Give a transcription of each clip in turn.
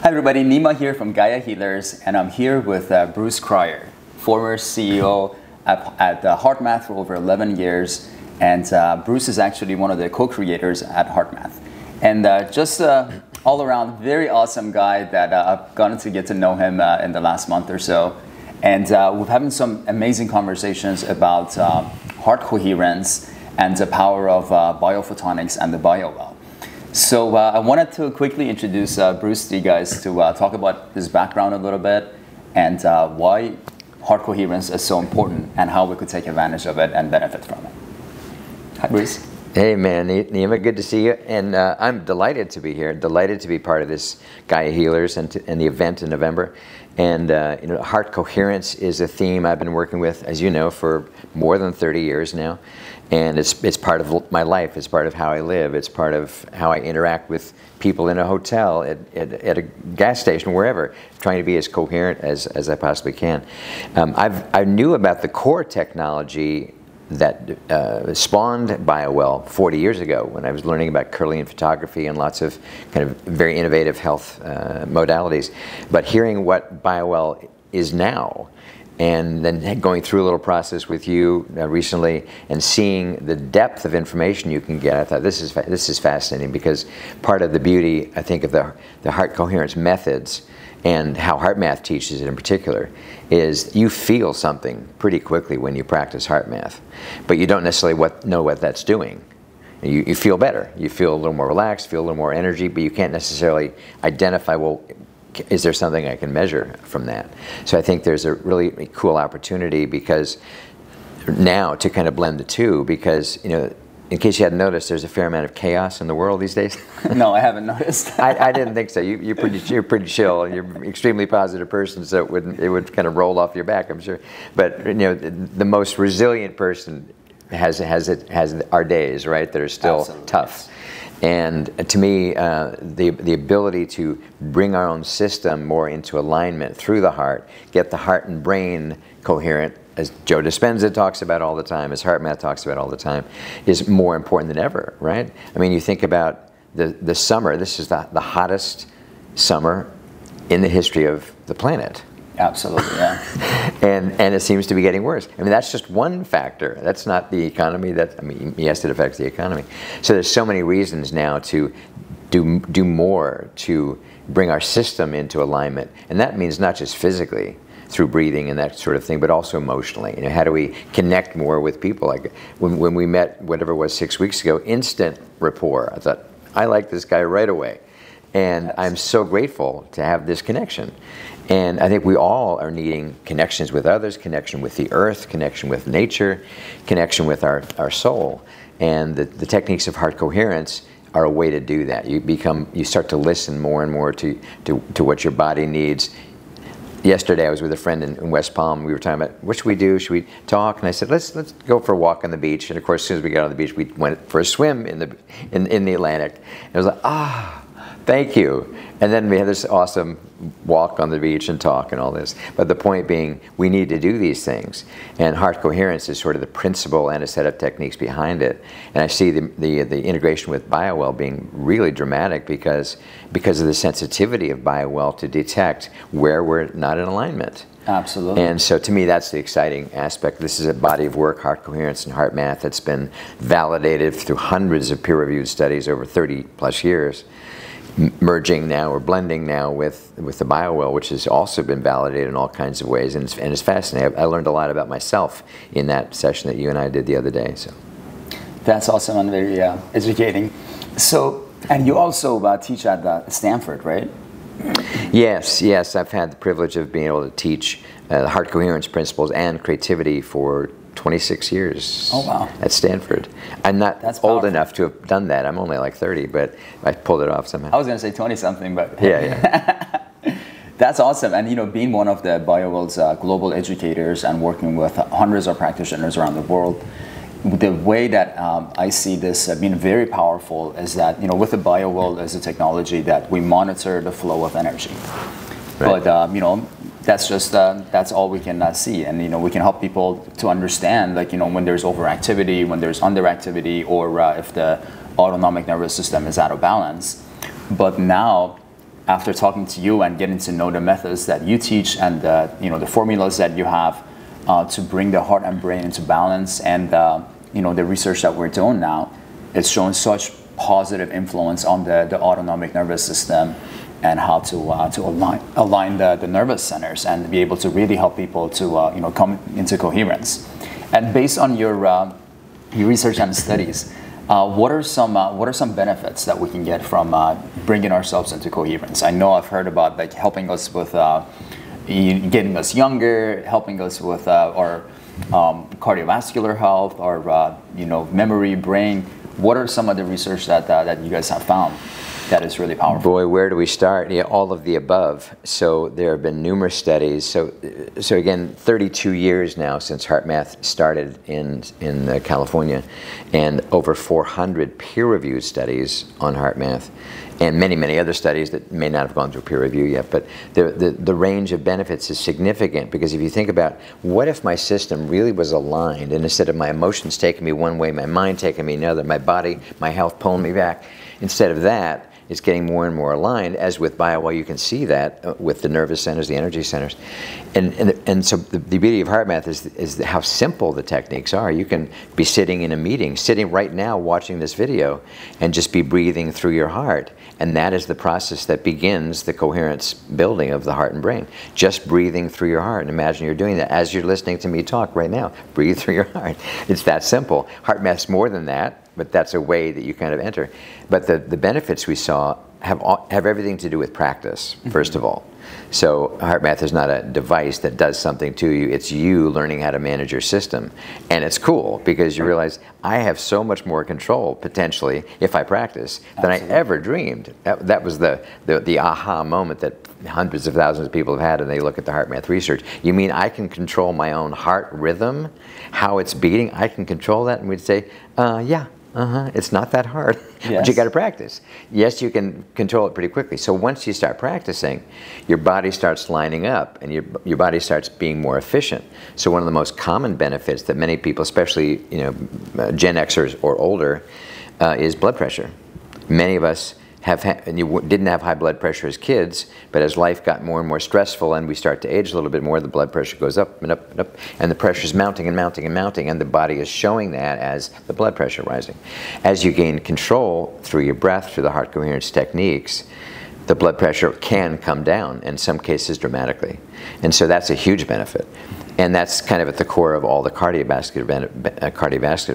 Hi everybody, Nima here from Gaia Healers, and I'm here with Bruce Cryer, former CEO at HeartMath for over 11 years, and Bruce is actually one of the co-creators at HeartMath. And just all around very awesome guy that I've gotten to get to know him in the last month or so. And we're having some amazing conversations about heart coherence and the power of biophotonics and the BioWell. So I wanted to quickly introduce Bruce to you guys to talk about his background a little bit and why heart coherence is so important and how we could take advantage of it and benefit from it. Hi, Bruce. Hey man, Nima, good to see you, and I'm delighted to be here, delighted to be part of this Gaia Healers and the event in November. And heart coherence is a theme I've been working with, as you know, for more than 30 years now. And it's part of my life, it's part of how I live, it's part of how I interact with people in a hotel, at a gas station, wherever, trying to be as coherent as I possibly can. I knew about the core technology that spawned BioWell 40 years ago when I was learning about Kirlian photography and lots of kind of very innovative health modalities. But hearing what BioWell is now, and then going through a little process with you recently and seeing the depth of information you can get, I thought this is fascinating, because part of the beauty, I think, of the heart coherence methods and how HeartMath teaches it in particular is you feel something pretty quickly when you practice HeartMath, but you don't necessarily know what that's doing. You feel better, you feel a little more relaxed, feel a little more energy, but you can't necessarily identify, well, is there something I can measure from that? So I think there's a really cool opportunity because now to kind of blend the two, because in case you hadn't noticed, there's a fair amount of chaos in the world these days. No, I haven't noticed. I didn't think so. You're pretty chill. You're an extremely positive person, so it would kind of roll off your back, I'm sure. But the most resilient person has our days, right, that are still Absolutely, tough. Yes. And to me, the ability to bring our own system more into alignment through the heart, get the heart and brain coherent, as Joe Dispenza talks about all the time, as HeartMath talks about all the time, is more important than ever, right? I mean, you think about the summer. This is the hottest summer in the history of the planet. Absolutely, yeah. And it seems to be getting worse. I mean, that's just one factor. That's not the economy. Yes, it affects the economy. So there's so many reasons now to do more to bring our system into alignment. And that means not just physically, through breathing and that sort of thing, but also emotionally. How do we connect more with people? Like when we met, whatever it was, 6 weeks ago, instant rapport. I thought, I like this guy right away. And yes. I'm so grateful to have this connection. And I think we all are needing connections with others, connection with the earth, connection with nature, connection with our soul. And the techniques of heart coherence are a way to do that. You start to listen more and more to what your body needs. Yesterday I was with a friend in West Palm. We were talking about, what should we do? Should we talk? And I said, let's go for a walk on the beach. And of course, as soon as we got on the beach, we went for a swim in the Atlantic. And I was like, thank you. And then we had this awesome walk on the beach and talk and all this. But the point being, we need to do these things. And heart coherence is sort of the principle and a set of techniques behind it. And I see the integration with BioWell being really dramatic because of the sensitivity of BioWell to detect where we're not in alignment. Absolutely. And so to me, that's the exciting aspect. This is a body of work, heart coherence and HeartMath, that's been validated through hundreds of peer-reviewed studies over 30 plus years. Merging now or blending now with the BioWell, which has also been validated in all kinds of ways, and it's fascinating. I learned a lot about myself in that session that you and I did the other day. So that's awesome and very educating. So, and you also teach at Stanford, right? Yes. I've had the privilege of being able to teach heart coherence principles and creativity for 26 years. Oh, wow. At Stanford. I'm not old enough to have done that. I'm only like 30, but I pulled it off somehow. I was going to say 20-something, but... Yeah. That's awesome. And, being one of the BioWell's global educators and working with hundreds of practitioners around the world, the way that I see this being very powerful is that, with the BioWell as a technology that we monitor the flow of energy. Right. But, that's all we can see, and we can help people to understand, when there's overactivity, when there's underactivity, or if the autonomic nervous system is out of balance. But now after talking to you and getting to know the methods that you teach and the formulas that you have to bring the heart and brain into balance, and the research that we're doing now, it's showing such positive influence on the autonomic nervous system and how to align the nervous centers and be able to really help people to come into coherence. And based on your research and studies, what are some benefits that we can get from bringing ourselves into coherence? I know I've heard about like helping us with getting us younger, helping us with our cardiovascular health, our memory, brain. What are some of the research that you guys have found that is really powerful? Boy, where do we start? Yeah, all of the above. So there have been numerous studies. So again, 32 years now since HeartMath started in California, and over 400 peer-reviewed studies on HeartMath, and many, many other studies that may not have gone through peer review yet. But the range of benefits is significant, because if you think about, what if my system really was aligned, and instead of my emotions taking me one way, my mind taking me another, my body, my health pulling me back, instead of that, it's getting more and more aligned, as with well, you can see that with the nervous centers, the energy centers. And so the beauty of HeartMath is how simple the techniques are. You can be sitting in a meeting, sitting right now watching this video, and just be breathing through your heart. And that is the process that begins the coherence building of the heart and brain. Just breathing through your heart. And imagine you're doing that as you're listening to me talk right now. Breathe through your heart. It's that simple. HeartMath's more than that, but that's a way that you kind of enter. But the benefits we saw have everything to do with practice, first of all. So HeartMath is not a device that does something to you. It's you learning how to manage your system. And it's cool, because you realize I have so much more control, potentially, if I practice, than I ever dreamed. That was the aha moment that hundreds of thousands of people have had, and they look at the HeartMath research. You mean I can control my own heart rhythm, how it's beating? I can control that? And we'd say, yeah. It's not that hard, but you got to practice. Yes, you can control it pretty quickly. So once you start practicing, your body starts lining up, and your body starts being more efficient. So one of the most common benefits that many people, especially Gen Xers or older, is blood pressure. Many of us didn't have high blood pressure as kids, but as life got more and more stressful and we start to age a little bit more, the blood pressure goes up and up and up, and the pressure is mounting and mounting and mounting, and the body is showing that as the blood pressure rising. As you gain control through your breath, through the heart coherence techniques, the blood pressure can come down, in some cases dramatically. And so that's a huge benefit. And that's kind of at the core of all the cardiovascular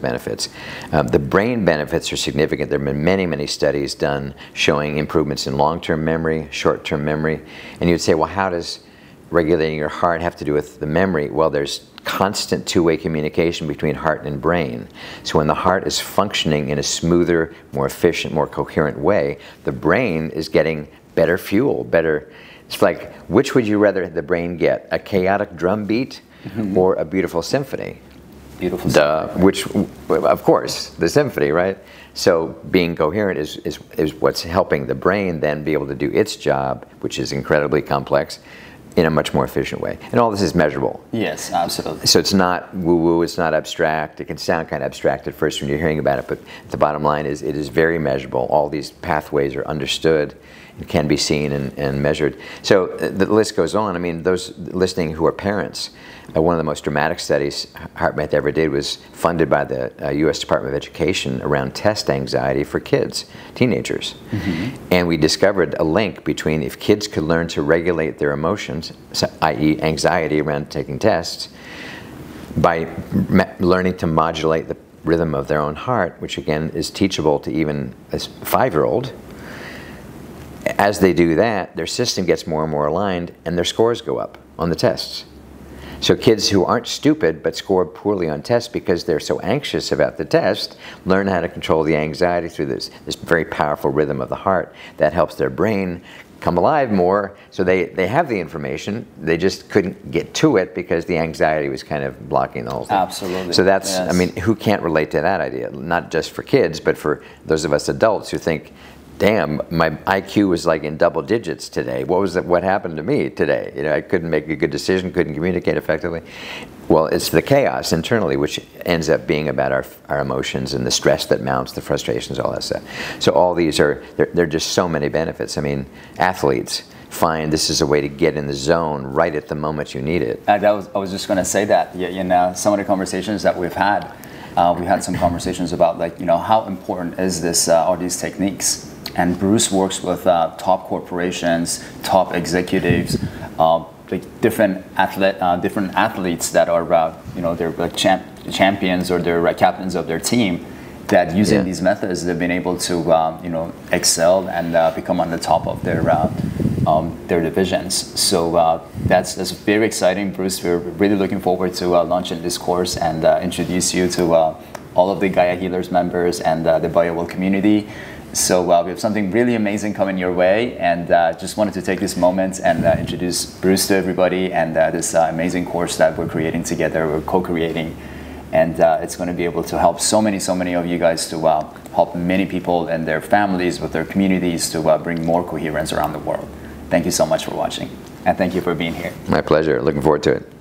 benefits. The brain benefits are significant. There have been many, many studies done showing improvements in long-term memory, short-term memory. And you'd say, well, how does regulating your heart have to do with the memory? Well, there's constant two-way communication between heart and brain. So when the heart is functioning in a smoother, more efficient, more coherent way, the brain is getting better fuel, better. It's like, which would you rather the brain get? A chaotic drum beat or a beautiful symphony? Beautiful symphony. Which, of course, the symphony, right? So being coherent is what's helping the brain then be able to do its job, which is incredibly complex, in a much more efficient way. And all this is measurable. Yes, absolutely. So it's not woo-woo, it's not abstract. It can sound kind of abstract at first when you're hearing about it, but the bottom line is it is very measurable. All these pathways are understood and can be seen and measured. So the list goes on. I mean, those listening who are parents, one of the most dramatic studies HeartMath ever did was funded by the U.S. Department of Education around test anxiety for kids, teenagers. And we discovered a link between if kids could learn to regulate their emotions, i.e. anxiety around taking tests, by learning to modulate the rhythm of their own heart, which again is teachable to even a 5-year-old. As they do that, their system gets more and more aligned, and their scores go up on the tests. So kids who aren't stupid but score poorly on tests because they're so anxious about the test learn how to control the anxiety through this very powerful rhythm of the heart that helps their brain come alive more. So they have the information, they just couldn't get to it because the anxiety was kind of blocking the whole thing. Absolutely. So that's, yes. I mean, who can't relate to that idea? Not just for kids, but for those of us adults who think, damn, my IQ was like in double digits today. What happened to me today? You know, I couldn't make a good decision, couldn't communicate effectively. Well, it's the chaos internally, which ends up being about our emotions and the stress that mounts, the frustrations, all that stuff. So all these there are just so many benefits. I mean, athletes find this is a way to get in the zone right at the moment you need it. I was just going to say that. Yeah, in some of the conversations that we've had, we had some conversations about, like, you know, how important is this, are these techniques? And Bruce works with top corporations, top executives, like different athletes that are, you know, they're like champions or they're captains of their team. That using these methods, they've been able to, you know, excel and become on the top of their divisions. So that's very exciting, Bruce. We're really looking forward to launching this course and introduce you to all of the Gaia Healers members and the Biofield community. So we have something really amazing coming your way, and just wanted to take this moment and introduce Bruce to everybody and this amazing course that we're creating together, we're co-creating. And it's going to be able to help so many of you guys to help many people and their families with their communities to bring more coherence around the world. Thank you so much for watching, and thank you for being here. My pleasure. Looking forward to it.